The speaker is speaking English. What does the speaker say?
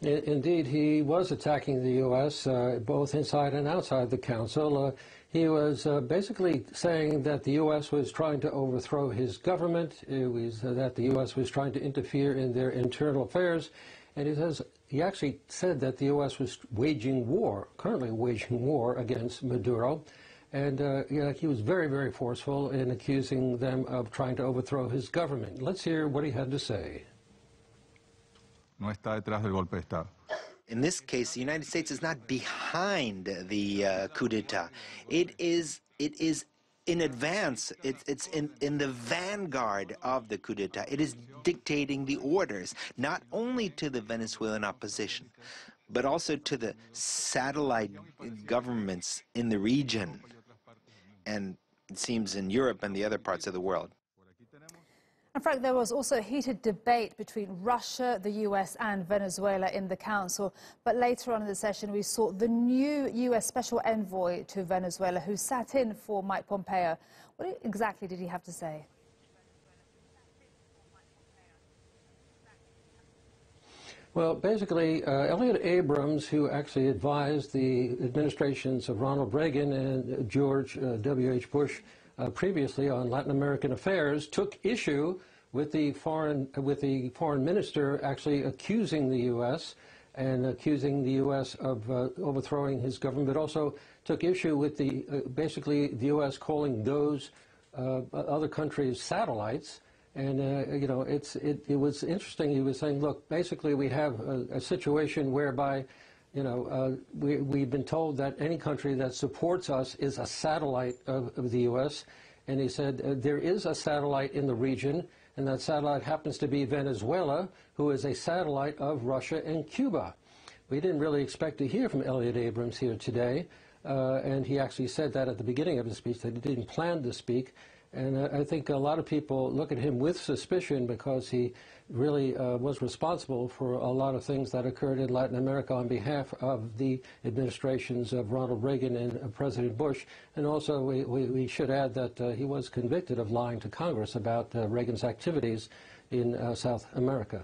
Indeed, he was attacking the U.S. Both inside and outside the Council. He was basically saying that the U.S. was trying to overthrow his government, that the U.S. was trying to interfere in their internal affairs, and he actually said that the U.S. was currently waging war against Maduro, and he was very, very forceful in accusing them of trying to overthrow his government. Let's hear what he had to say. No está detrás del golpe de Estado. In this case, the United States is not behind the coup d'etat. It is in advance. It's in the vanguard of the coup d'etat. It is dictating the orders, not only to the Venezuelan opposition, but also to the satellite governments in the region, and it seems in Europe and the other parts of the world. And Frank, there was also heated debate between Russia, the US and Venezuela in the Council. But later on in the session, we saw the new US Special Envoy to Venezuela, who sat in for Mike Pompeo. What exactly did he have to say? Well, basically, Elliot Abrams, who actually advised the administrations of Ronald Reagan and George W.H. Bush previously on Latin American affairs, took issue with the foreign minister actually accusing the U.S. and accusing the U.S. of overthrowing his government, but also took issue with basically the U.S. calling those other countries satellites. And it was interesting. He was saying, look, basically we have a situation whereby we've been told that any country that supports us is a satellite of the U.S. And he said there is a satellite in the region, and that satellite happens to be Venezuela, who is a satellite of Russia and Cuba. We didn't really expect to hear from Elliot Abrams here today, and he actually said that at the beginning of his speech, that he didn't plan to speak. And I think a lot of people look at him with suspicion because he really was responsible for a lot of things that occurred in Latin America on behalf of the administrations of Ronald Reagan and President Bush. And also we should add that he was convicted of lying to Congress about Reagan's activities in South America.